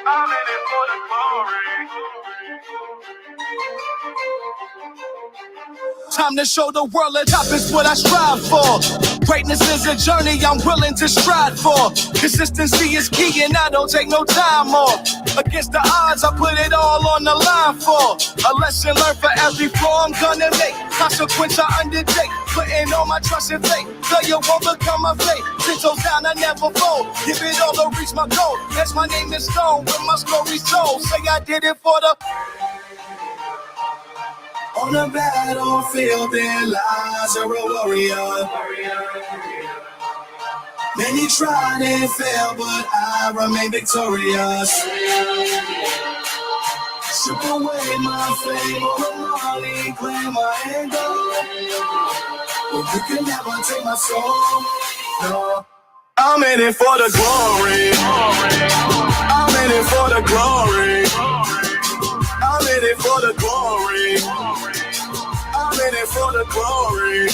I'm in it for the glory. Time to show the world that top is what I strive for. Greatness is a journey I'm willing to strive for. Consistency is key and I don't take no time off. Against the odds, I put it all on the line for a lesson learned for every flaw I'm gonna make. Consequence I undertake, putting all my trust in faith. Failure won't become my fate. 10 toes down, I never fold. Give it all to reach my goal. That's my name is Stone, when my story's told. Say I did it for the... On the battlefield, there lies a warrior. Many tried and failed, but I remain victorious. Strip away my fame, all the money, claim my ego. But you can never take my soul, no. I'm in it for the glory. I'm in it for the glory. I'm in it for the glory. I'm in it for the glory.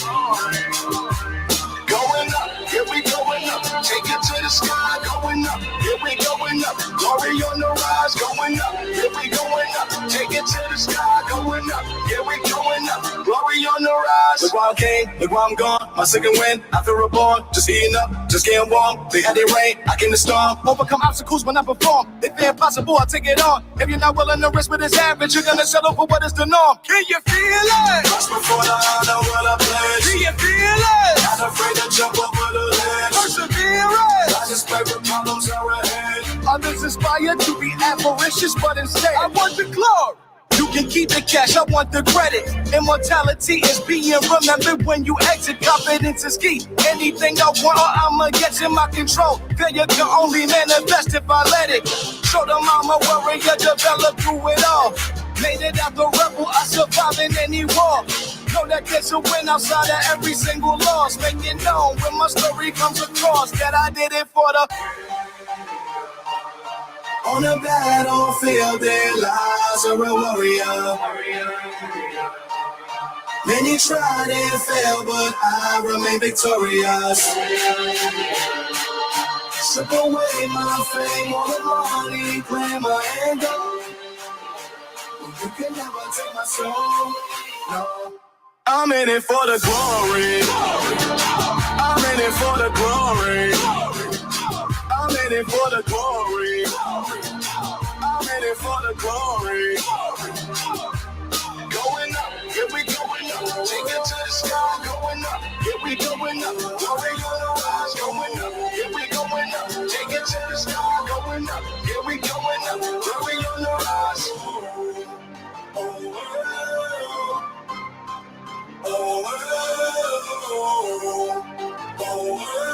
Going up, here we going up. Take it to the sky, going up. Here we going up. Glory on the rise, going up. Here we going up. Take it to the sky, going up. Here we going up. Glory on the rise. Look where I came, look where I'm gone. My second wind, I feel reborn. Just heating up, just getting warm. They had their rain, I came to storm. Overcome obstacles when I perform. If they're impossible, I take it on. If you're not willing to risk what is average, you're gonna settle for what is the norm. Can you feel it? Trust before the honor what I pledge. Do you feel it? Not afraid to jump over the ledge. Perseverance. I just pray with problems are ahead. Others aspire to be avaricious, but instead I want the glory. You can keep the cash, I want the credit. Immortality is being remembered when you exit. Confidence is key. Anything I want or I'ma get in my control. Failure can only manifest if I let it. Show them I'm a warrior, develop through it all. Made it out the rebel, I survive in any war. Know that there's a win outside of every single loss. Make it known when my story comes across that I did it for the... On the battlefield, there lies a warrior. Many tried and failed, but I remain victorious. Strip away my fame, all the money, claim my ego. You can never take my soul, no. I'm in it for the glory. I'm in it for the glory. I'm in it for the glory. I'm in it for the glory. Going up, here we going up. Take it to the sky, going up. Here we going up. Glory on the rise, going up. Here we going up. Take it to the sky, going up. Here we going up. Glory on the rise. Oh, oh, oh, oh, oh, oh.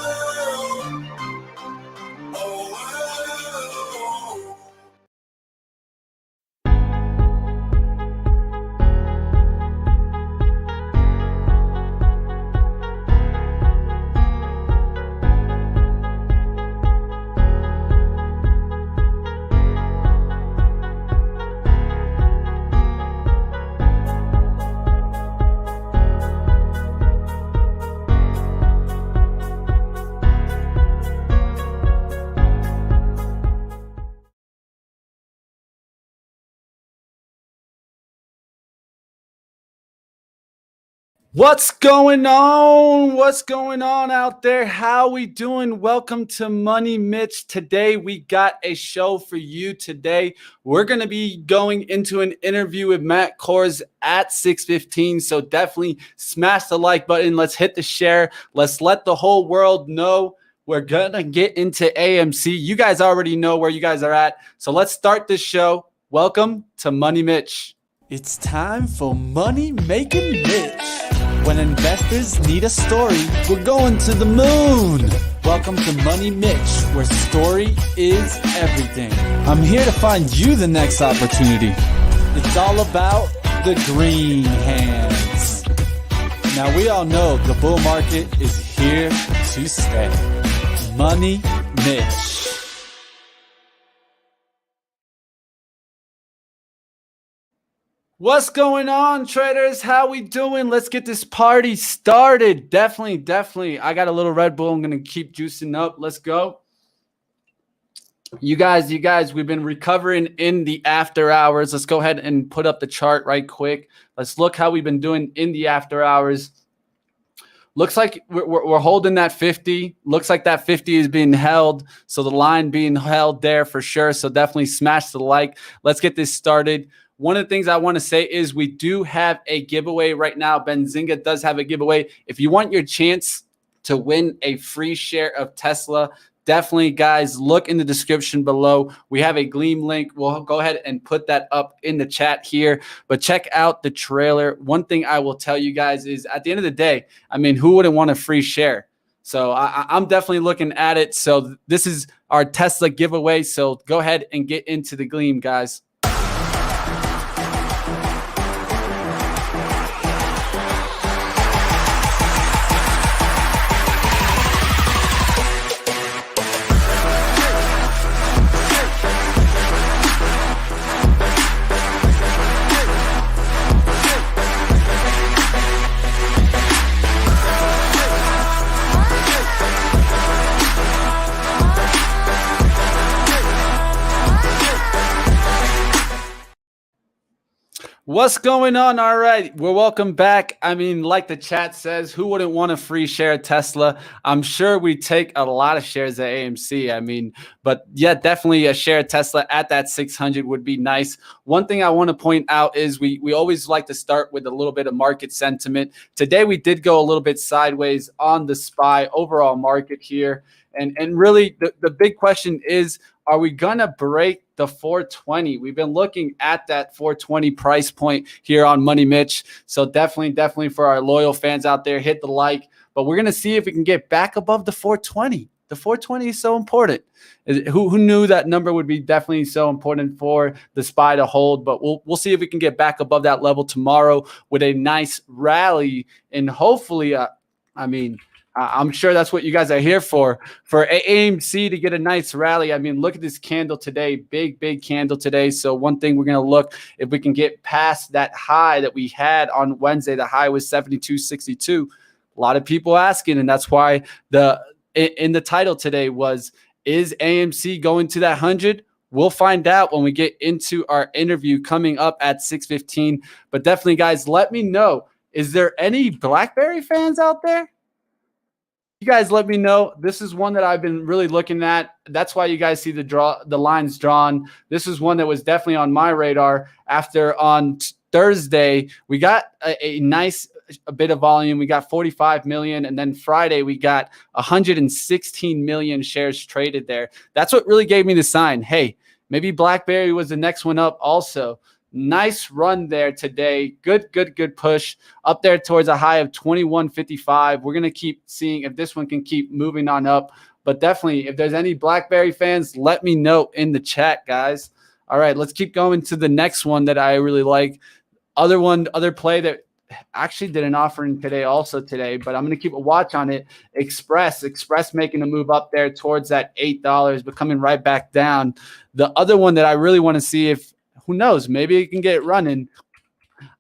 What's going on? What's going on out there? How we doing? Welcome to Money Mitch. Today we got a show for you today. We're going to be going into an interview with Matt Kohrs at 6:15. So definitely smash the like button. Let's hit the share. Let's let the whole world know we're going to get into AMC. You guys already know where you guys are at. So let's start this show. Welcome to Money Mitch. It's time for Money Making Mitch. When investors need a story, we're going to the moon. Welcome to Money Mitch, where story is everything. I'm here to find you the next opportunity. It's all about the green hands. Now, we all know the bull market is here to stay. Money Mitch. What's going on, traders? How we doing? Let's get this party started. Definitely. I got a little Red Bull. I'm going to keep juicing up. Let's go. You guys, we've been recovering in the after hours. Let's go ahead and put up the chart right quick. Let's look how we've been doing in the after hours. Looks like we're holding that 50. Looks like that 50 is being held. So the line being held there for sure. So definitely smash the like. Let's get this started. One of the things I want to say is we do have a giveaway right now. Benzinga does have a giveaway. If you want your chance to win a free share of Tesla, definitely, guys, look in the description below. We have a Gleam link. We'll go ahead and put that up in the chat here. But check out the trailer. One thing I will tell you guys is at the end of the day, I mean, who wouldn't want a free share? So I'm definitely looking at it. So this is our Tesla giveaway. So go ahead and get into the Gleam, guys. What's going on? All right, we're welcome back. I mean, like the chat says, who wouldn't want a free share of Tesla? I'm sure we take a lot of shares at AMC. I mean, but yeah, definitely a share of Tesla at that 600 would be nice. One thing I want to point out is we always like to start with a little bit of market sentiment. Today, we did go a little bit sideways on the SPY overall market here. And really, the big question is, are we going to break the 420? We've been looking at that 420 price point here on Money Mitch. So definitely for our loyal fans out there, hit the like. But we're going to see if we can get back above the 420. The 420 is so important. Who knew that number would be definitely so important for the SPY to hold? But we'll see if we can get back above that level tomorrow with a nice rally. And hopefully, I'm sure that's what you guys are here for AMC to get a nice rally. I mean, look at this candle today, big candle today. So one thing we're going to look if we can get past that high that we had on Wednesday. The high was 72.62. A lot of people asking, and that's why in the title today was, is AMC going to that 100? We'll find out when we get into our interview coming up at 6:15. But definitely, guys, let me know. Is there any BlackBerry fans out there? You guys let me know. This is one that I've been really looking at. That's why you guys see the lines drawn. This is one that was definitely on my radar. After on Thursday, we got a nice bit of volume. We got 45 million. And then Friday, we got 116 million shares traded there. That's what really gave me the sign. Hey, maybe BlackBerry was the next one up also. Nice run there today. Good push up there towards a high of 21.55. We're going to keep seeing if this one can keep moving on up. But definitely, if there's any BlackBerry fans, let me know in the chat, guys. All right, let's keep going to the next one that I really like. Other play that actually did an offering today but I'm going to keep a watch on it. Express making a move up there towards that $8, but coming right back down. The other one that I really want to see if, who knows, maybe it can get running.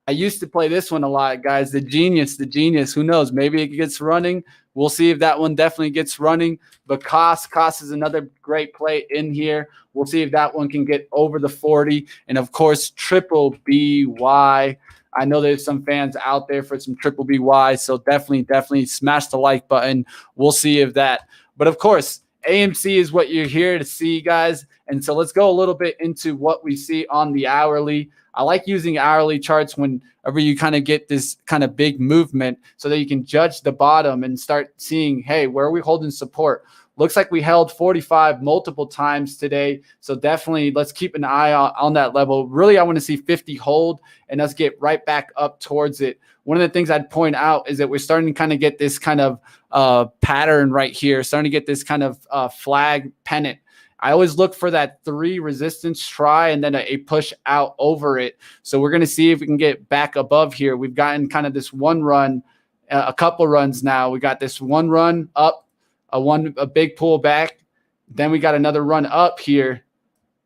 I used to play this one a lot, guys. The genius. Who knows? Maybe it gets running. We'll see if that one definitely gets running. But KOSS is another great play in here. We'll see if that one can get over the 40. And, of course, triple BY. I know there's some fans out there for some triple BY. So definitely smash the like button. We'll see if that. But, of course, AMC is what you're here to see, guys. And so let's go a little bit into what we see on the hourly. I like using hourly charts whenever you kind of get this kind of big movement so that you can judge the bottom and start seeing, hey, where are we holding support? Looks like we held 45 multiple times today. So definitely let's keep an eye on that level. Really, I want to see 50 hold and us get right back up towards it. One of the things I'd point out is that we're starting to kind of get this kind of pattern right here, starting to get this kind of flag pennant. I always look for that 3 resistance try and then a push out over it. So we're going to see if we can get back above here. We've gotten kind of this one run, a couple runs now. We got this one run up, a big pull back. Then we got another run up here.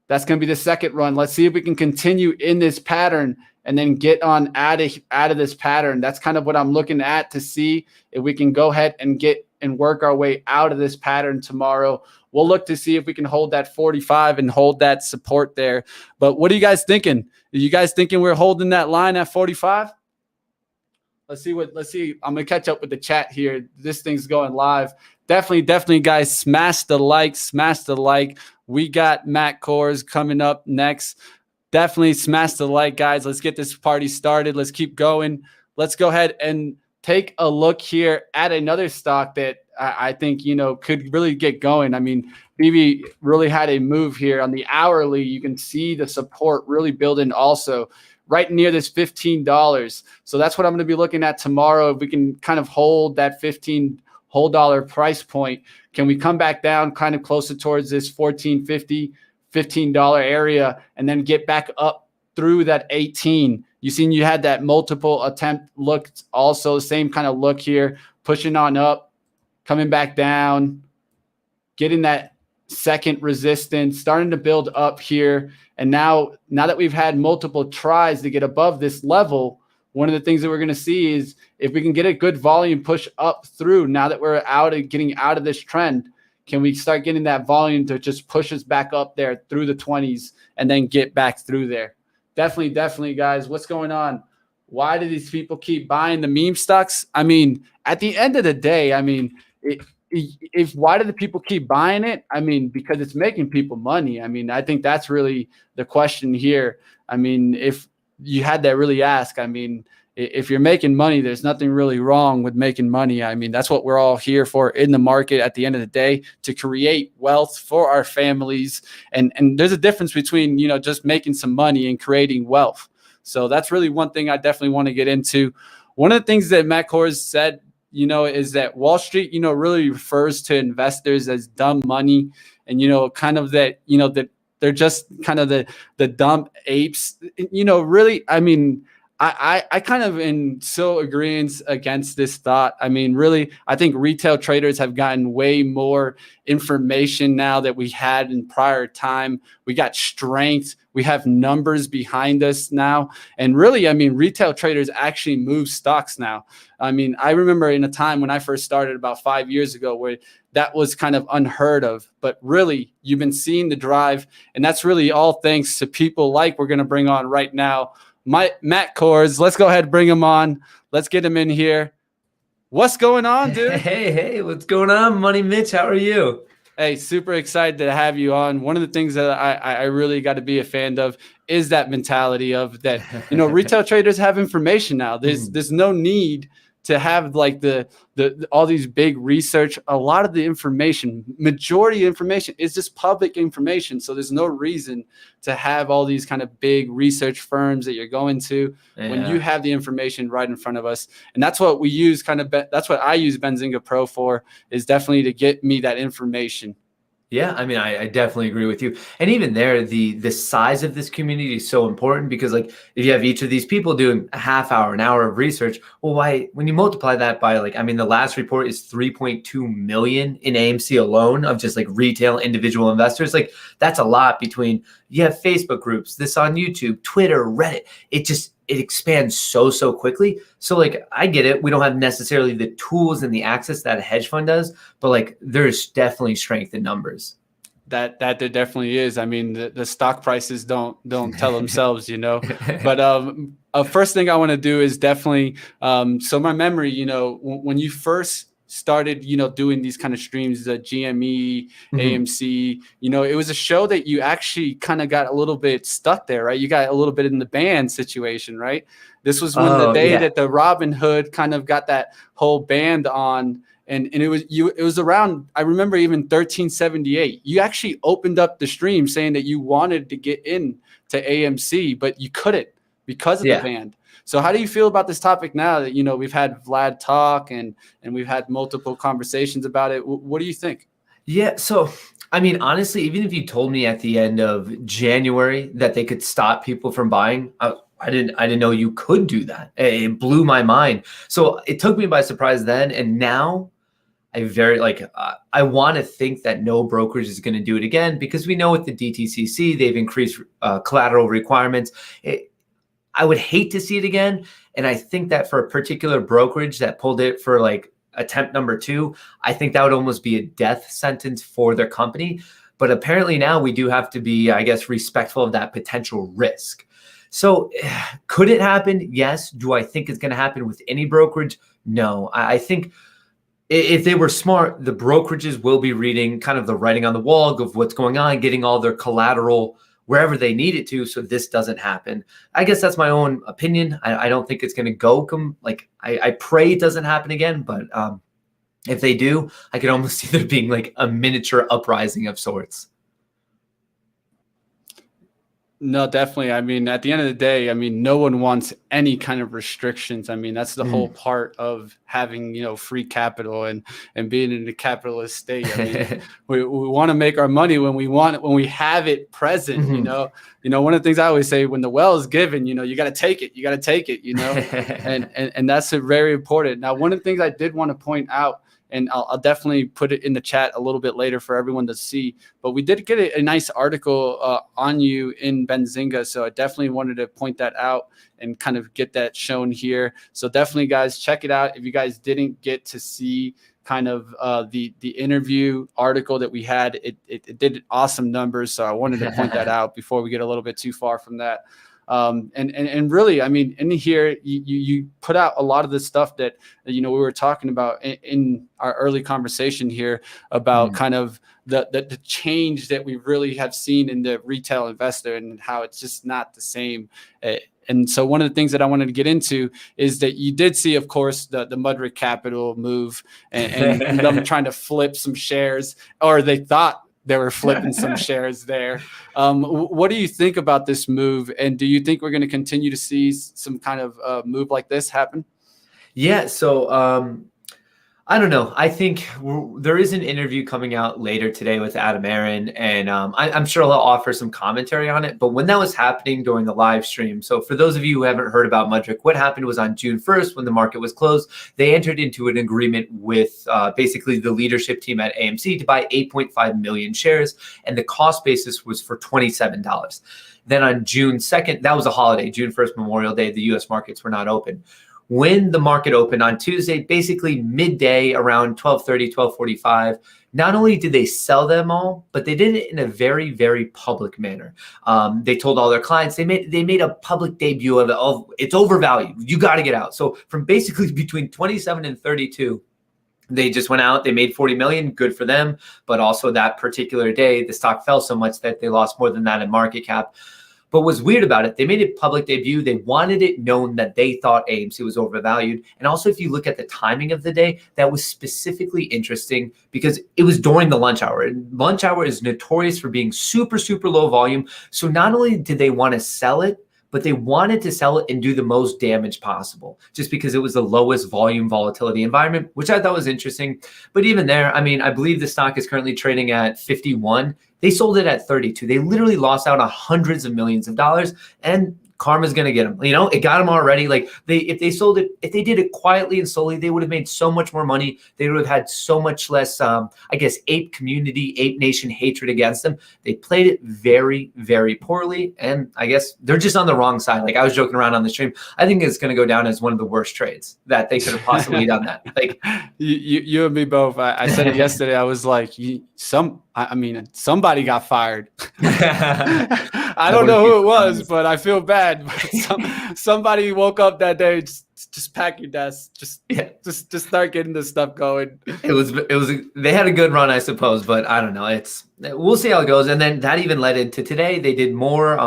That's going to be the second run. Let's see if we can continue in this pattern and then get on out of this pattern. That's kind of what I'm looking at to see if we can go ahead and get and work our way out of this pattern tomorrow. We'll look to see if we can hold that 45 and hold that support there. But what are you guys thinking? Are you guys thinking we're holding that line at 45? Let's see. I'm going to catch up with the chat here. This thing's going live. Definitely, guys, smash the like. We got Matt Kohrs coming up next. Definitely smash the like, guys. Let's get this party started. Let's keep going. Let's go ahead and take a look here at another stock that I think, could really get going. I mean, BB really had a move here on the hourly. You can see the support really building also right near this $15. So that's what I'm going to be looking at tomorrow. If we can kind of hold that $15 price point, can we come back down kind of closer towards this $14.50, $15 area, and then get back up through that 18? You had that multiple attempt look, also same kind of look here, pushing on up, coming back down, getting that second resistance, starting to build up here. And now that we've had multiple tries to get above this level, one of the things that we're going to see is if we can get a good volume push up through, now that we're getting out of this trend, can we start getting that volume to just push us back up there through the 20s and then get back through there? Definitely, guys. What's going on? Why do these people keep buying the meme stocks? I mean, at the end of the day, I mean, why do the people keep buying it? I mean, because it's making people money. I mean, I think that's really the question here. I mean, if you had to really ask, I mean, if you're making money, there's nothing really wrong with making money. I mean, that's what we're all here for in the market at the end of the day, to create wealth for our families. And there's a difference between, just making some money and creating wealth. So that's really one thing I definitely want to get into. One of the things that Matt Kohrs said, is that Wall Street, really refers to investors as dumb money, and, kind of that, that they're just kind of the dumb apes, really. I mean, I kind of am so agreeing against this thought. I mean, really, I think retail traders have gotten way more information now that we had in prior time. We got strength. We have numbers behind us now. And really, I mean, retail traders actually move stocks now. I mean, I remember in a time when I first started about 5 years ago where that was kind of unheard of. But really, you've been seeing the drive. And that's really all thanks to people like we're going to bring on right now, Matt Kohrs. Let's go ahead and bring him on. Let's get him in here. What's going on, dude? Hey, what's going on, Money Mitch? How are you? Hey, super excited to have you on. One of the things that I really got to be a fan of is that mentality of that, retail traders have information now. There's no need to have like the all these big research. A lot of the information, majority of information is just public information. So there's no reason to have all these kind of big research firms that you're going to when you have the information right in front of us. And that's what we use that's what I use Benzinga Pro for, is definitely to get me that information. Yeah, I mean, I definitely agree with you. And even there, the size of this community is so important, because like if you have each of these people doing a half hour, an hour of research, well, when you multiply that by the last report is 3.2 million in AMC alone of just like retail individual investors. Like that's a lot between, you have Facebook groups, this on YouTube, Twitter, Reddit. It expands so quickly. So like, I get it. We don't have necessarily the tools and the access that a hedge fund does, but like there's definitely strength in numbers. That there definitely is. I mean, the stock prices don't tell themselves, But first thing I want to do is definitely, so my memory, when you first started, doing these kind of streams, the GME, AMC, it was a show that you actually kind of got a little bit stuck there, right? You got a little bit in the band situation, right? This was when the day that the Robin Hood kind of got that whole band on, and it was around, I remember even 1378. You actually opened up the stream saying that you wanted to get in to AMC, but you couldn't because of the band. So how do you feel about this topic now that, we've had Vlad talk and we've had multiple conversations about it? What do you think? Yeah. So, I mean, honestly, even if you told me at the end of January that they could stop people from buying, I didn't know you could do that. It blew my mind. So it took me by surprise then. And now I want to think that no brokerage is going to do it again, because we know with the DTCC, they've increased collateral requirements. I would hate to see it again. And I think that for a particular brokerage that pulled it for like attempt number 2, I think that would almost be a death sentence for their company. But apparently now we do have to be, I guess, respectful of that potential risk. So could it happen? Yes. Do I think it's going to happen with any brokerage? No. I think if they were smart, the brokerages will be reading kind of the writing on the wall of what's going on, getting all their collateral wherever they need it to, so this doesn't happen. I guess that's my own opinion. I don't think it's going to go I pray it doesn't happen again, but if they do, I could almost see there being like a miniature uprising of sorts. No, definitely. I mean, at the end of the day, I mean, no one wants any kind of restrictions. I mean, that's the whole part of having, free capital and being in a capitalist state. I mean, we want to make our money when we have it present, one of the things I always say, when the well is given, you got to take it, and that's very important. Now, one of the things I did want to point out, and I'll definitely put it in the chat a little bit later for everyone to see. But we did get a nice article on you in Benzinga. So I definitely wanted to point that out and kind of get that shown here. So definitely, guys, check it out. If you guys didn't get to see kind of the interview article that we had, it did awesome numbers. So I wanted to point that out before we get a little bit too far from that. And really, I mean, in here, you put out a lot of the stuff that, we were talking about in our early conversation here about kind of the change that we really have seen in the retail investor and how it's just not the same. And so one of the things that I wanted to get into is that you did see, of course, the Mudrick Capital move and them trying to flip some shares, or they thought they were flipping some shares there. What do you think about this move? And do you think we're going to continue to see some kind of move like this happen? Yeah. So I don't know. I think there is an interview coming out later today with Adam Aaron, and I'm sure I'll offer some commentary on it. But when that was happening during the live stream, so for those of you who haven't heard about Mudrick, what happened was on June 1st, when the market was closed, they entered into an agreement with basically the leadership team at AMC to buy 8.5 million shares, and the cost basis was for $27. Then on June 2nd, that was a holiday, June 1st, Memorial Day, the U.S. markets were not open. When the market opened on Tuesday, basically midday around 12:30, 12:45, not only did they sell them all, but they did it in a very, very public manner. They told all their clients, they made a public debut of it. Oh, it's overvalued. You got to get out. So from basically between 27 and 32, they just went out, they made 40 million, good for them. But also that particular day, the stock fell so much that they lost more than that in market cap. But what's weird about it, they made a public debut. They wanted it known that they thought AMC was overvalued. And also, if you look at the timing of the day, that was specifically interesting because it was during the lunch hour. And lunch hour is notorious for being super, super low volume. So not only did they want to sell it, but they wanted to sell it and do the most damage possible just because it was the lowest volume volatility environment, which I thought was interesting. But even there, I mean, I believe the stock is currently trading at 51. They sold it at 32. They literally lost out on hundreds of millions of dollars, and karma's going to get them. It got them already. Like if they sold it, if they did it quietly and slowly, they would have made so much more money. They would have had so much less, I guess, ape community, ape nation hatred against them. They played it very, very poorly. And I guess they're just on the wrong side. Like I was joking around on the stream. I think it's going to go down as one of the worst trades that they could have possibly done that. Like you and me both. I said it yesterday. I was like, somebody got fired. I don't know who it was, but I feel bad. Somebody woke up that day. Just pack your desk. Just start getting this stuff going. They had a good run, I suppose, but I don't know. We'll see how it goes. And then that even led into today. They did more.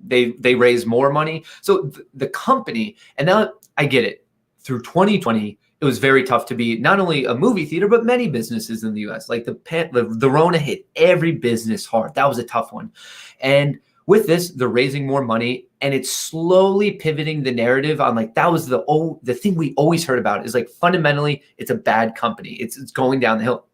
They raised more money. So the company, and now I get it. Through 2020. It was very tough to be not only a movie theater, but many businesses in the U.S. Like the Rona hit every business hard. That was a tough one. And with this, they're raising more money, and it's slowly pivoting the narrative on like that was the thing we always heard about is like fundamentally it's a bad company. It's going down the hill.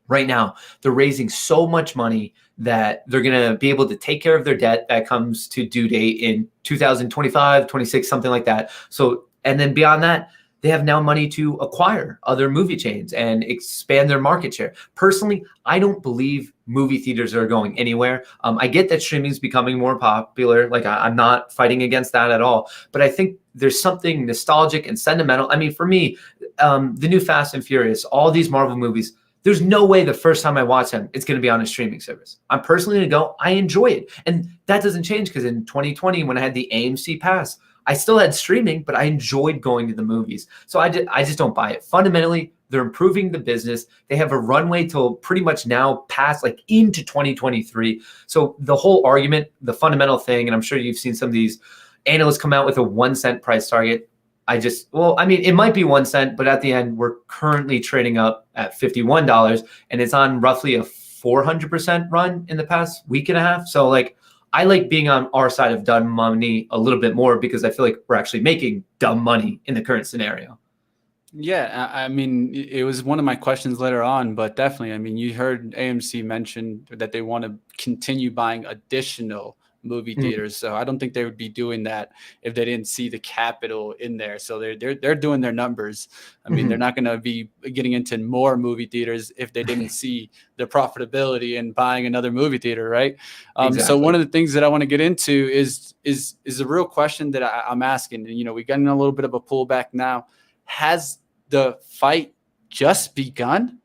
Right now, they're raising so much money that they're going to be able to take care of their debt that comes to due date in 2025, 26, something like that. So, and then beyond that, they have now money to acquire other movie chains and expand their market share. Personally, I don't believe movie theaters are going anywhere. I get that streaming is becoming more popular. Like I'm not fighting against that at all, but I think there's something nostalgic and sentimental. I mean, for me, the new Fast and Furious, all these Marvel movies, there's no way the first time I watch them, it's going to be on a streaming service. I'm personally going to go, I enjoy it. And that doesn't change because in 2020, when I had the AMC pass, I still had streaming, but I enjoyed going to the movies. So I just don't buy it. Fundamentally, they're improving the business. They have a runway till pretty much now past like into 2023. So the whole argument, the fundamental thing, and I'm sure you've seen some of these analysts come out with a 1 cent price target. It might be 1 cent, but at the end, we're currently trading up at $51 and it's on roughly a 400% run in the past week and a half. So like, I like being on our side of dumb money a little bit more because I feel like we're actually making dumb money in the current scenario. Yeah, I mean, it was one of my questions later on, but definitely, I mean, you heard AMC mention that they want to continue buying additional movie theaters. So I don't think they would be doing that if they didn't see the capital in there. So they're doing their numbers. I mean, they're not going to be getting into more movie theaters if they didn't see the profitability in buying another movie theater, right? Exactly. So one of the things that I want to get into is a real question that I'm asking. And, you know, we're getting a little bit of a pullback now. Has the fight just begun?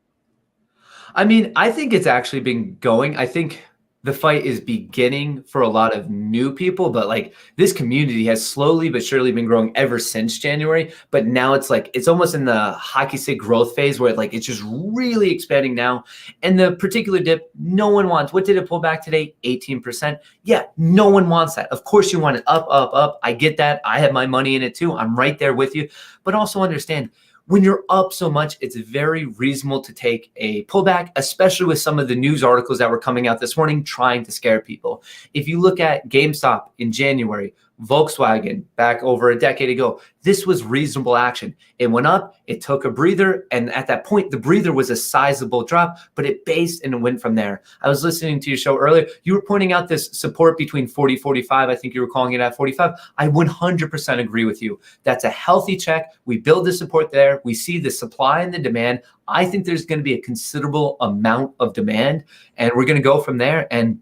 I mean, I think it's actually been going. I think the fight is beginning for a lot of new people, but like this community has slowly but surely been growing ever since January. But now it's like, it's almost in the hockey stick growth phase where it's just really expanding now. And the particular dip, no one wants. What did it pull back today? 18%. Yeah, no one wants that. Of course you want it up, up, up. I get that. I have my money in it too. I'm right there with you. But also understand, when you're up so much, it's very reasonable to take a pullback, especially with some of the news articles that were coming out this morning trying to scare people. If you look at GameStop in January, Volkswagen back over a decade ago, this was reasonable action. It went up, it took a breather, and at that point, the breather was a sizable drop, but it based and it went from there. I was listening to your show earlier. You were pointing out this support between 40, 45. I think you were calling it at 45. I 100% agree with you. That's a healthy check. We build the support there. We see the supply and the demand. I think there's going to be a considerable amount of demand, and we're going to go from there. And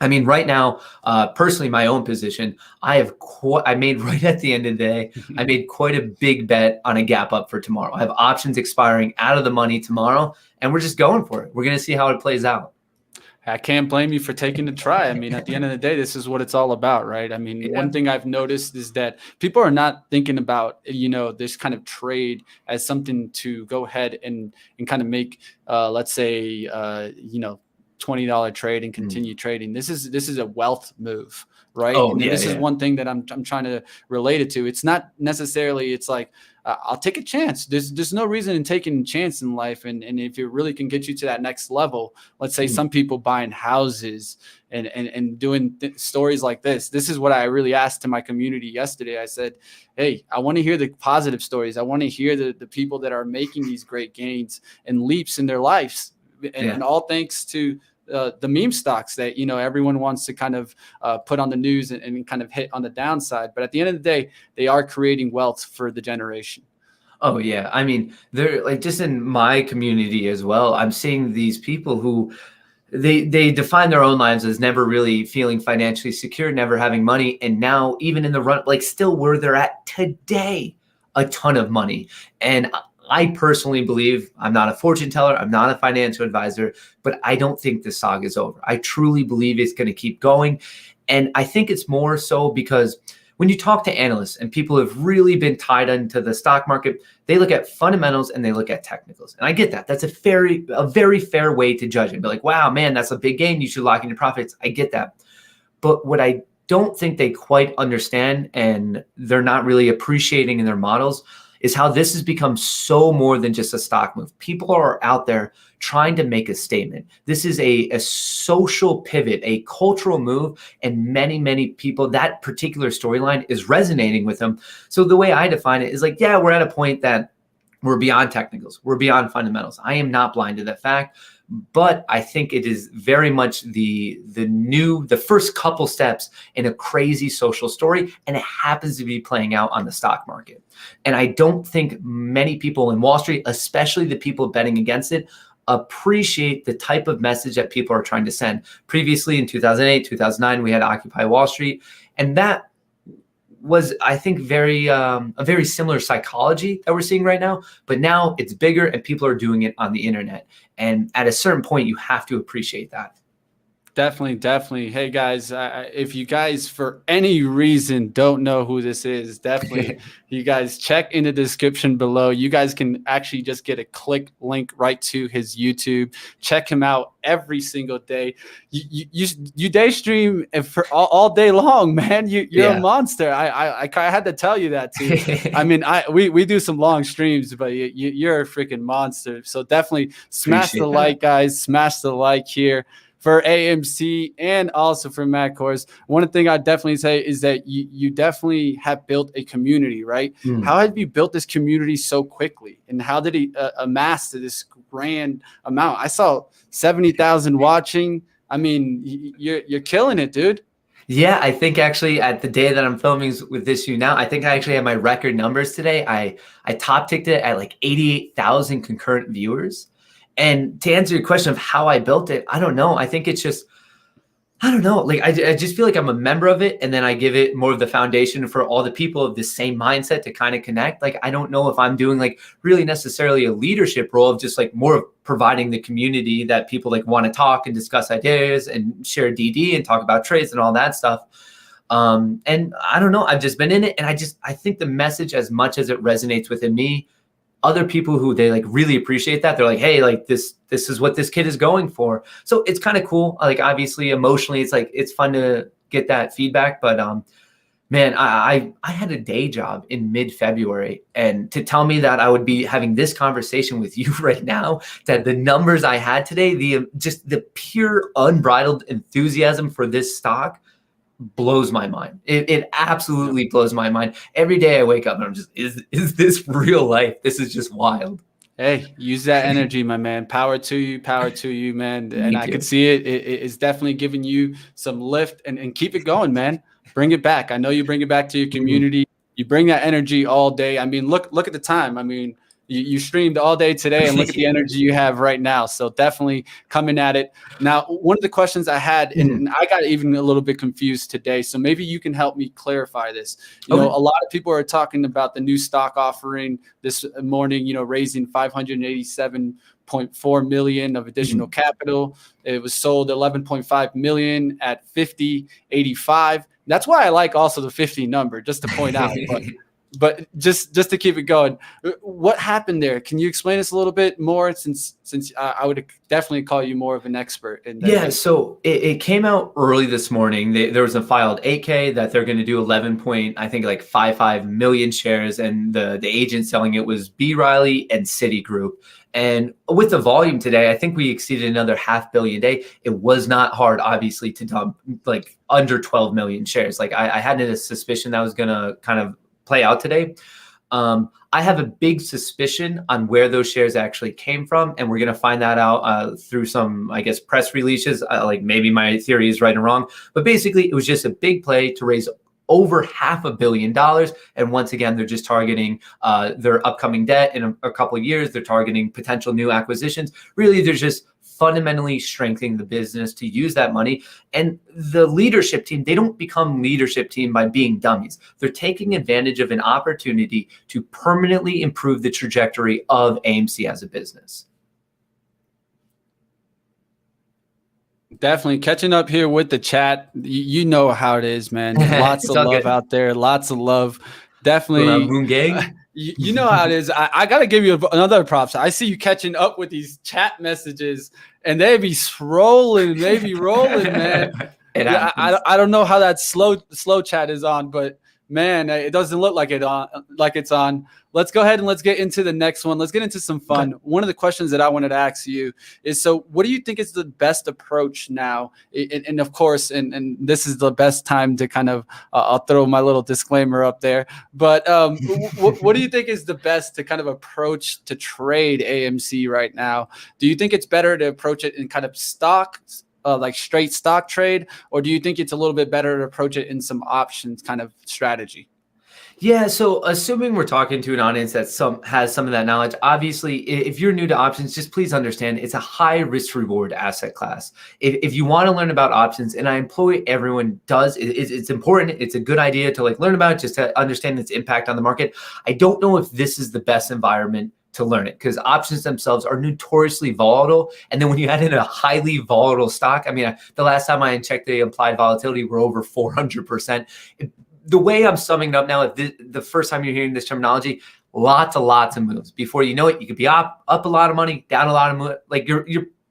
I mean, right now, personally, my own position, I made right at the end of the day, I made quite a big bet on a gap up for tomorrow. I have options expiring out of the money tomorrow, and we're just going for it. We're going to see how it plays out. I can't blame you for taking the try. I mean, at the end of the day, this is what it's all about, right? I mean, one thing I've noticed is that people are not thinking about, you know, this kind of trade as something to go ahead and kind of make, let's say, you know, $20 trade and continue trading. This is a wealth move, right? Oh, and yeah, this is one thing that I'm trying to relate it to. It's not necessarily, it's like, I'll take a chance. There's no reason in taking a chance in life. And if it really can get you to that next level, let's say some people buying houses and doing stories like this. This is what I really asked to my community yesterday. I said, hey, I want to hear the positive stories. I want to hear the people that are making these great gains and leaps in their lives. And all thanks to the meme stocks that, you know, everyone wants to kind of put on the news and kind of hit on the downside. But at the end of the day, they are creating wealth for the generation. Oh, yeah. I mean, they're like, just in my community as well, I'm seeing these people who they define their own lives as never really feeling financially secure, never having money. And now even in the run, like still where they're at today, a ton of money. And I personally believe, I'm not a fortune teller, I'm not a financial advisor, but I don't think the saga is over. I truly believe it's going to keep going. And I think it's more so because when you talk to analysts and people who have really been tied into the stock market, they look at fundamentals and they look at technicals. And I get that. That's a very fair way to judge it. Be like, wow, man, that's a big gain. You should lock in your profits. I get that. But what I don't think they quite understand, and they're not really appreciating in their models, is how this has become so more than just a stock move. People are out there trying to make a statement. This is a social pivot, a cultural move, and many people, that particular storyline is resonating with them. So the way I define it is like, yeah, we're at a point that We're beyond technicals. We're beyond fundamentals. I am not blind to that fact, but I think it is very much the first couple steps in a crazy social story, and it happens to be playing out on the stock market. And I don't think many people in Wall Street, especially the people betting against it, appreciate the type of message that people are trying to send. Previously in 2008, 2009, we had Occupy Wall Street, and that was, I think, a very similar psychology that we're seeing right now, but now it's bigger and people are doing it on the internet. And at a certain point, you have to appreciate that. Definitely. Hey guys, if you guys for any reason don't know who this is, definitely you guys check in the description below. You guys can actually just get a click link right to his YouTube. Check him out every single day. You day stream for all day long, man. You're a monster. I had to tell you that too. I mean, we do some long streams, but you're a freaking monster. So definitely smash the like, guys. Smash the like here for AMC and also for Matt Kohrs. One thing I definitely say is that you definitely have built a community, right? How have you built this community so quickly? And how did he amass to this grand amount? I saw 70,000 watching. I mean, you're killing it, dude. Yeah, I think actually at the day that I'm filming with this now, I think I actually have my record numbers today. I top ticked it at like 88,000 concurrent viewers. And to answer your question of how I built it, I don't know. I think it's just, I don't know. Like, I just feel like I'm a member of it. And then I give it more of the foundation for all the people of the same mindset to kind of connect. Like, I don't know if I'm doing like really necessarily a leadership role of just like more of providing the community that people like want to talk and discuss ideas and share DD and talk about trades and all that stuff. And I don't know. I've just been in it. And I think the message, as much as it resonates within me, other people who they like really appreciate that, they're like, hey, like this is what this kid is going for. So it's kind of cool. Like, obviously emotionally, it's like, it's fun to get that feedback. But man, I had a day job in mid-February, and to tell me that I would be having this conversation with you right now, that the numbers I had today, just the pure unbridled enthusiasm for this stock blows my mind. It absolutely blows my mind. Every day I wake up and I'm just, is this real life? This is just wild. Hey, use that energy, my man. Power to you, man. And I could see it's definitely giving you some lift, and keep it going, man. Bring it back. I know you bring it back to your community. You bring that energy all day. I mean, look at the time. I mean, you streamed all day today, and look at the energy you have right now. So definitely coming at it. Now, one of the questions I had, and I got even a little bit confused today, so maybe you can help me clarify this. You know, a lot of people are talking about the new stock offering this morning, you know, raising 587.4 million of additional capital. It was sold 11.5 million at 50.85. That's why I like also the 50 number, just to point out. But just to keep it going, what happened there? Can you explain this a little bit more, since I would definitely call you more of an expert in that? Yeah, so it came out early this morning. There was a filed 8K that they're going to do 11.55 million shares, and the agent selling it was B. Riley and Citigroup. And with the volume today, I think we exceeded another 500 million a day. It was not hard, obviously, to dump like under 12 million shares. Like, I had a suspicion that was going to kind of play out today. I have a big suspicion on where those shares actually came from, and we're going to find that out through some, I guess, press releases. Like, maybe my theory is right or wrong, but basically it was just a big play to raise over $500 million. And once again, they're just targeting their upcoming debt in a couple of years. They're targeting potential new acquisitions. Really, they're just fundamentally strengthening the business to use that money. And the leadership team, they don't become leadership team by being dummies. They're taking advantage of an opportunity to permanently improve the trajectory of AMC as a business. Definitely catching up here with the chat. You know how it is, man. Lots of love out there. Lots of love. Definitely. Moon Gang. You know how it is. I got to give you another props. I see you catching up with these chat messages, and they be scrolling. They be rolling, man. I don't know how that slow chat is on, but Man, it doesn't look like it's on. Let's go ahead and let's get into the next one. Let's get into some fun. Okay. One of the questions that I wanted to ask you is, so what do you think is the best approach now? And of course, and this is the best time to kind of, I'll throw my little disclaimer up there, but what do you think is the best to kind of approach to trade AMC right now? Do you think it's better to approach it in kind of stocks, like straight stock trade, or do you think it's a little bit better to approach it in some options kind of strategy? Yeah, so assuming we're talking to an audience that has some of that knowledge, obviously, if you're new to options, just please understand it's a high risk reward asset class. If you want to learn about options, and I implore everyone does, it's important. It's a good idea to like learn about it, just to understand its impact on the market. I don't know if this is the best environment to learn it, because options themselves are notoriously volatile. And then when you add in a highly volatile stock, I mean, the last time I checked the implied volatility, we're over 400%. The way I'm summing it up now, the first time you're hearing this terminology, lots of moves. Before you know it, you could be up a lot of money, down a lot of money. Like your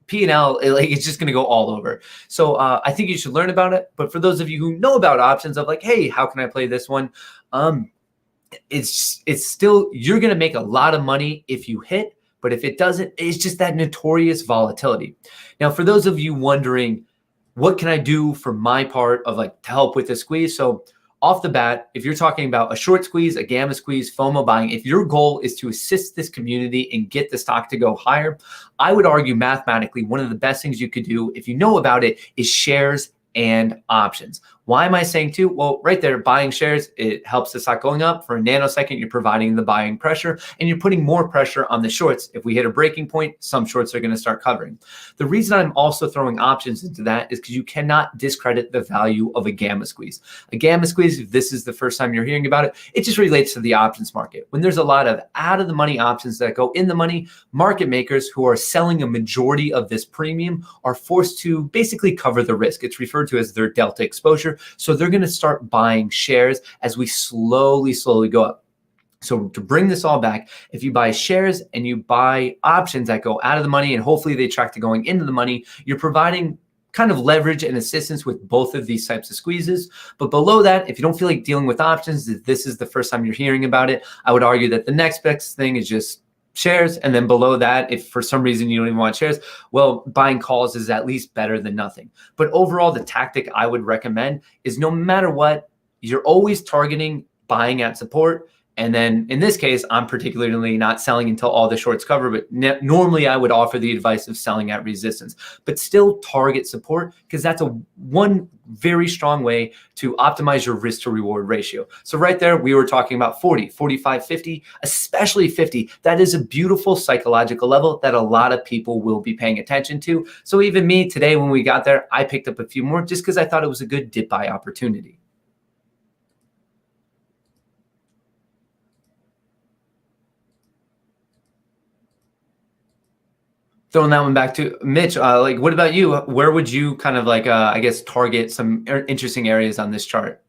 P&L, like it's just going to go all over. So I think you should learn about it. But for those of you who know about options of like, hey, how can I play this one? It's still, you're going to make a lot of money if you hit, but if it doesn't, it's just that notorious volatility. Now, for those of you wondering, what can I do for my part of like to help with the squeeze? So off the bat, if you're talking about a short squeeze, a gamma squeeze, FOMO buying, if your goal is to assist this community and get the stock to go higher, I would argue mathematically, one of the best things you could do if you know about it is shares and options. Why am I saying two? Well, right there, buying shares, it helps the stock going up. For a nanosecond, you're providing the buying pressure, and you're putting more pressure on the shorts. If we hit a breaking point, some shorts are going to start covering. The reason I'm also throwing options into that is because you cannot discredit the value of a gamma squeeze. A gamma squeeze, if this is the first time you're hearing about it, it just relates to the options market. When there's a lot of out-of-the-money options that go in the money, market makers who are selling a majority of this premium are forced to basically cover the risk. It's referred to as their delta exposure. So they're going to start buying shares as we slowly go up. So to bring this all back, if you buy shares and you buy options that go out of the money and hopefully they track to going into the money, you're providing kind of leverage and assistance with both of these types of squeezes. But below that, if you don't feel like dealing with options, if this is the first time you're hearing about it, I would argue that the next best thing is just shares. And then below that, if for some reason you don't even want shares, well, buying calls is at least better than nothing. But overall, the tactic I would recommend is no matter what, you're always targeting buying at support. And then in this case, I'm particularly not selling until all the shorts cover, but normally I would offer the advice of selling at resistance, but still target support, because that's one very strong way to optimize your risk to reward ratio. So right there, we were talking about 40, 45, 50, especially 50. That is a beautiful psychological level that a lot of people will be paying attention to. So even me today, when we got there, I picked up a few more just because I thought it was a good dip buy opportunity. Throwing that one back to Mitch, like, what about you? Where would you kind of like, I guess, target some interesting areas on this chart?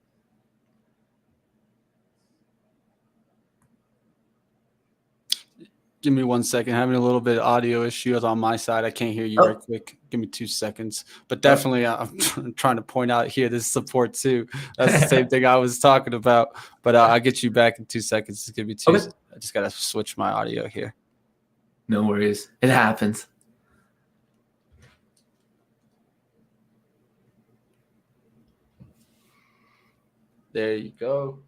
Give me 1 second. Having a little bit of audio issues on my side. I can't hear you right quick. Give me 2 seconds. But definitely, I'm trying to point out here, this support too. That's the same thing I was talking about. But I'll get you back in 2 seconds. Just give me two. Okay. I just got to switch my audio here. No worries. It happens. There you go.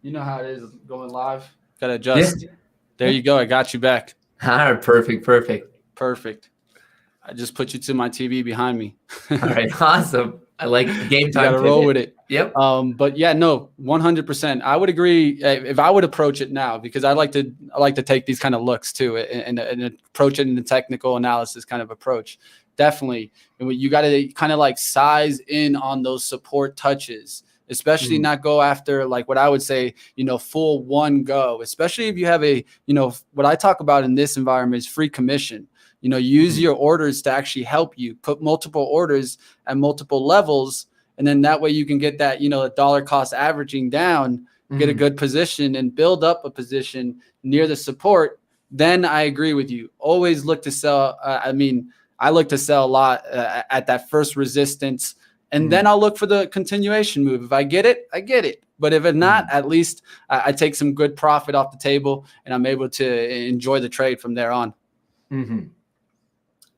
You know how it is going live. Got to adjust. Yeah. There you go. I got you back. All right, perfect. I just put you to my TV behind me. All right, awesome. I like game time. You got to roll with it. Yep. But yeah, no, 100%. I would agree if I would approach it now, because I like to take these kind of looks too and approach it in the technical analysis kind of approach. Definitely, you got to kind of like size in on those support touches. Especially not go after, like what I would say, full one go, especially if you have what I talk about in this environment is free commission. Use your orders to actually help you put multiple orders at multiple levels. And then that way you can get that, dollar cost averaging down, get a good position and build up a position near the support. Then I agree with you. Always look to sell. I look to sell a lot at that first resistance. And then I'll look for the continuation move. If I get it, I get it. But if it's not, at least I take some good profit off the table and I'm able to enjoy the trade from there on.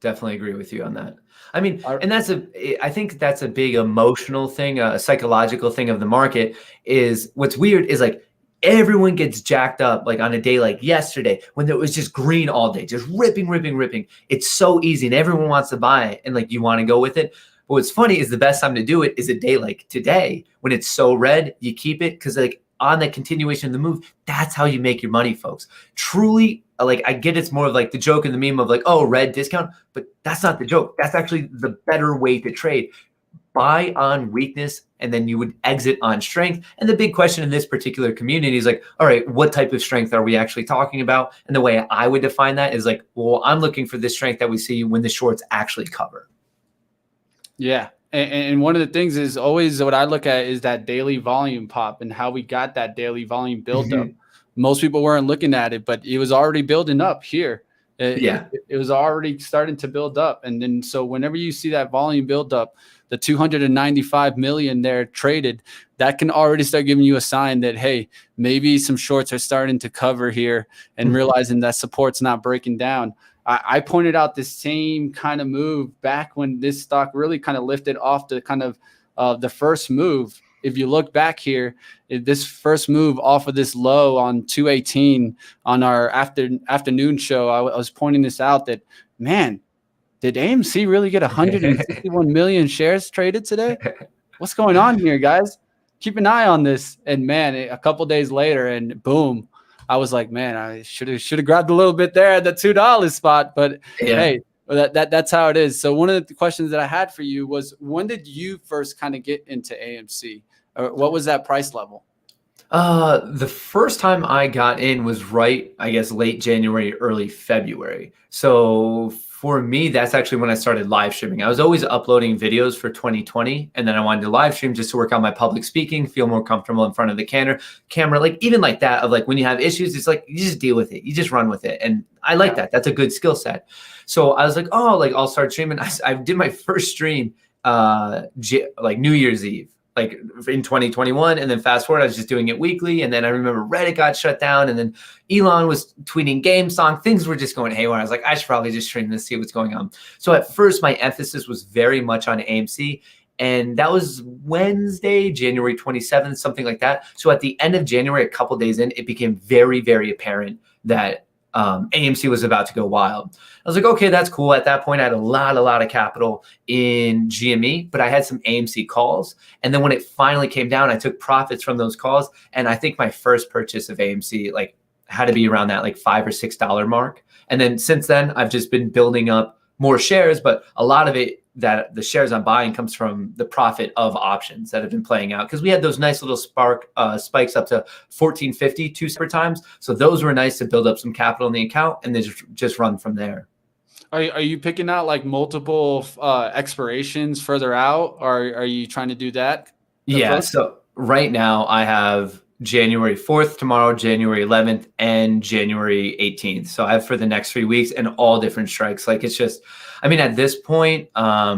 Definitely agree with you on that. I mean, and I think that's a big emotional thing, a psychological thing of the market. Is what's weird is like everyone gets jacked up like on a day like yesterday when it was just green all day, just ripping. It's so easy and everyone wants to buy it and like you want to go with it. But what's funny is the best time to do it is a day like today when it's so red, you keep it because like on the continuation of the move, that's how you make your money, folks. Truly, like I get it's more of like the joke and the meme of like, oh, red discount, but that's not the joke. That's actually the better way to trade. Buy on weakness and then you would exit on strength. And the big question in this particular community is like, all right, what type of strength are we actually talking about? And the way I would define that is like, well, I'm looking for the strength that we see when the shorts actually cover. Yeah. And one of the things is always what I look at is that daily volume pop and how we got that daily volume build up. Most people weren't looking at it, but it was already building up here. It was already starting to build up. And then so whenever you see that volume build up, the 295 million there traded, that can already start giving you a sign that, hey, maybe some shorts are starting to cover here and realizing that support's not breaking down. I pointed out this same kind of move back when this stock really kind of lifted off the kind of the first move. If you look back here, this first move off of this low on 218 on our afternoon show, I was pointing this out that, man, did AMC really get 161 million shares traded today? What's going on here, guys? Keep an eye on this. And man, a couple days later and boom, I was like, man, I should have grabbed a little bit there at the $2 spot, but hey, that's how it is. So one of the questions that I had for you was, when did you first kind of get into AMC? Or what was that price level? The first time I got in was right, I guess, late January, early February. So for me, that's actually when I started live streaming. I was always uploading videos for 2020, and then I wanted to live stream just to work on my public speaking, feel more comfortable in front of the camera, like even like that of like when you have issues, it's like you just deal with it, you just run with it, and I like that. That's a good skill set. So I was like, oh, like I'll start streaming. I did my first stream like New Year's Eve, like in 2021. And then fast forward, I was just doing it weekly. And then I remember Reddit got shut down and then Elon was tweeting game song. Things were just going haywire. I was like, I should probably just stream this, see what's going on. So at first my emphasis was very much on AMC. And that was Wednesday, January 27th, something like that. So at the end of January, a couple days in, it became very, very apparent that AMC was about to go wild. I was like, okay, that's cool. At that point, I had a lot of capital in GME, but I had some AMC calls. And then when it finally came down, I took profits from those calls. And I think my first purchase of AMC like had to be around that like $5 or $6 mark. And then since then, I've just been building up more shares, but a lot of it, that the shares I'm buying comes from the profit of options that have been playing out, because we had those nice little spikes up to 1450 two separate times. So those were nice to build up some capital in the account and then just run from there. Are you picking out like multiple expirations further out, or are you trying to do that? Yeah. So right now I have January 4th tomorrow, January 11th, and January 18th. So I have for the next 3 weeks and all different strikes. Like it's just, I mean, at this point, I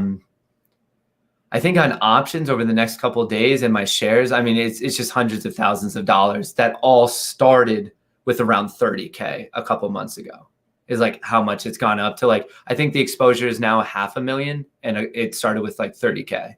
think on options over the next couple of days and my shares, I mean, it's just hundreds of thousands of dollars that all started with around 30K a couple months ago. Is like how much it's gone up to. Like, I think the exposure is now 500,000 and it started with like 30K.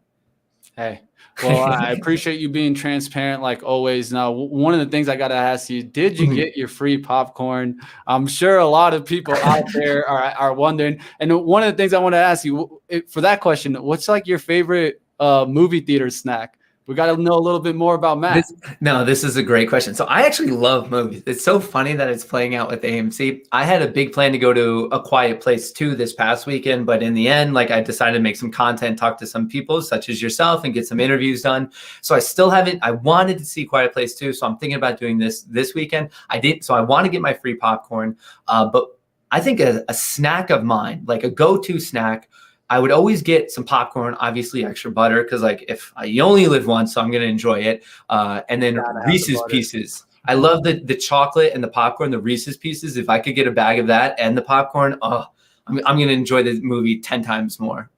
Hey, well, I appreciate you being transparent like always. Now, one of the things I got to ask you, did you get your free popcorn? I'm sure a lot of people out there are wondering. And one of the things I want to ask you for that question, what's like your favorite movie theater snack? We got to know a little bit more about Matt. This is a great question. So I actually love movies. It's so funny that it's playing out with AMC. I had a big plan to go to A Quiet Place 2 this past weekend, but in the end, like I decided to make some content, talk to some people such as yourself and get some interviews done. So I still haven't, I wanted to see Quiet Place 2. So I'm thinking about doing this weekend. I did. So I want to get my free popcorn, but I think a snack of mine, like a go-to snack, I would always get some popcorn, obviously extra butter, because like if you only live once, so I'm gonna enjoy it. And then Reese's Pieces. I love the chocolate and the popcorn, the Reese's Pieces. If I could get a bag of that and the popcorn, I'm gonna enjoy the movie 10 times more.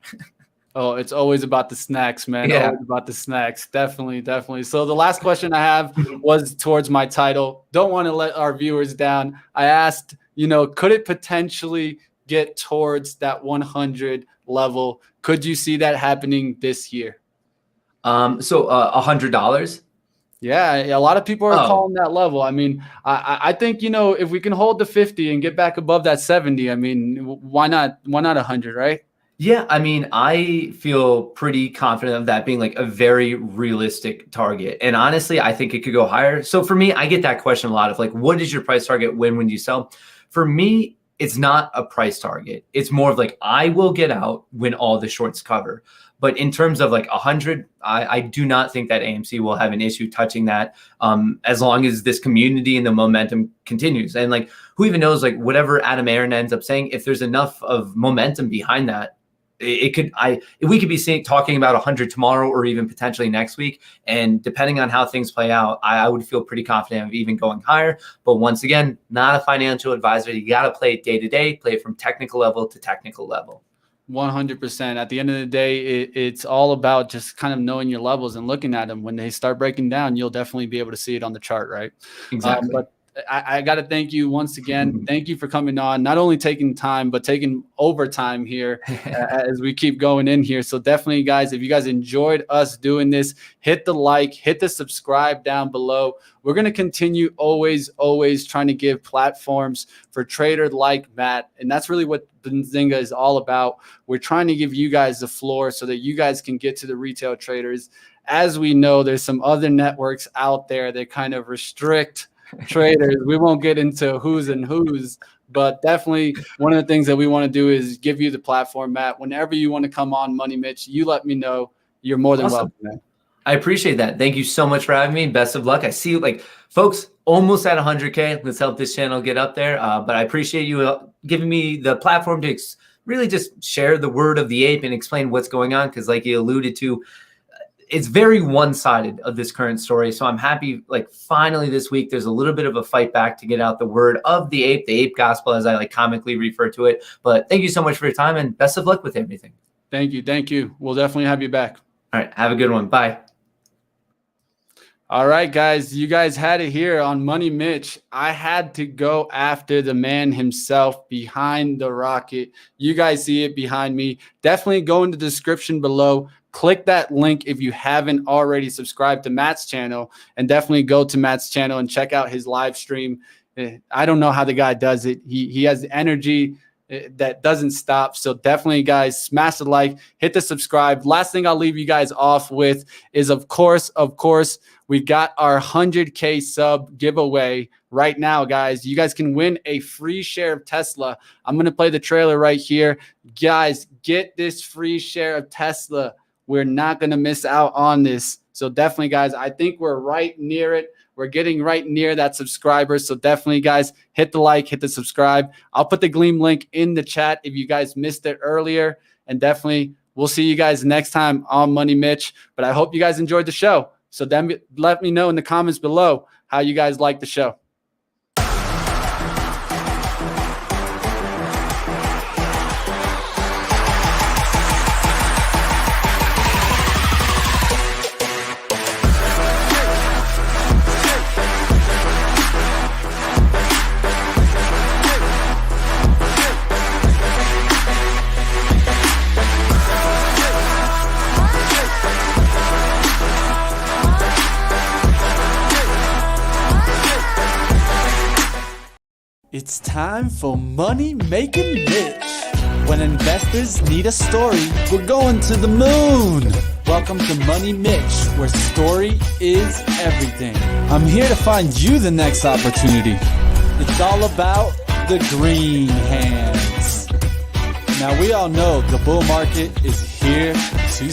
Oh, it's always about the snacks, man. Yeah. Always about the snacks. Definitely, definitely. So the last question I have was towards my title. Don't want to let our viewers down. I asked, could it potentially get towards that 100 level? Could you see that happening this year? So $100. Yeah, a lot of people are calling that level. I mean, I think, if we can hold the 50 and get back above that 70, I mean, why not 100, right? Yeah, I mean, I feel pretty confident of that being like a very realistic target. And honestly, I think it could go higher. So for me, I get that question a lot of like, what is your price target? When do you sell? For me, it's not a price target. It's more of like, I will get out when all the shorts cover. But in terms of like 100, I do not think that AMC will have an issue touching that as long as this community and the momentum continues. And like, who even knows, like whatever Adam Aaron ends up saying, if there's enough of momentum behind that, we could be talking about 100 tomorrow or even potentially next week. And depending on how things play out, I would feel pretty confident of even going higher. But once again, not a financial advisor. You got to play it day to day, play it from technical level to technical level. 100%. At the end of the day, it's all about just kind of knowing your levels and looking at them. When they start breaking down, you'll definitely be able to see it on the chart, right? Exactly. But I got to thank you once again. Thank you for coming on, not only taking time, but taking overtime here as we keep going in here. So definitely, guys, if you guys enjoyed us doing this, hit the like, hit the subscribe down below. We're going to continue always trying to give platforms for traders like Matt. And that's really what Benzinga is all about. We're trying to give you guys the floor so that you guys can get to the retail traders. As we know, there's some other networks out there that kind of restrict traders. We won't get into who's and who's, but definitely one of the things that we want to do is give you the platform, Matt. Whenever you want to come on Money Mitch, you let me know. You're more than welcome, man. I appreciate that. Thank you so much for having me. Best of luck. I see you, like, folks, almost at 100K. Let's help this channel get up there. But I appreciate you giving me the platform to really just share the word of the ape and explain what's going on. Because like you alluded to, it's very one-sided of this current story. So I'm happy, like, finally this week, there's a little bit of a fight back to get out the word of the ape gospel, as I like comically refer to it. But thank you so much for your time and best of luck with everything. Thank you. Thank you. We'll definitely have you back. All right. Have a good one. Bye. All right, guys, you guys had it here on Money Mitch. I had to go after the man himself behind the rocket. You guys see it behind me. Definitely go in the description below. Click that link if you haven't already subscribed to Matt's channel, and definitely go to Matt's channel and check out his live stream. I don't know how the guy does it. He has the energy that doesn't stop. So definitely, guys, smash the like, hit the subscribe. Last thing I'll leave you guys off with is, of course, we got our 100K sub giveaway right now, guys. You guys can win a free share of Tesla. I'm going to play the trailer right here. Guys, get this free share of Tesla. We're not going to miss out on this. So definitely, guys, I think we're right near it. We're getting right near that subscriber. So definitely, guys, hit the like, hit the subscribe. I'll put the Gleam link in the chat if you guys missed it earlier. And definitely, we'll see you guys next time on Money Mitch. But I hope you guys enjoyed the show. So then let me know in the comments below how you guys like the show. It's time for Money Making Mitch. When investors need a story, we're going to the moon. Welcome to Money Mitch, where story is everything. I'm here to find you the next opportunity. It's all about the green hands. Now, we all know the bull market is here to stay.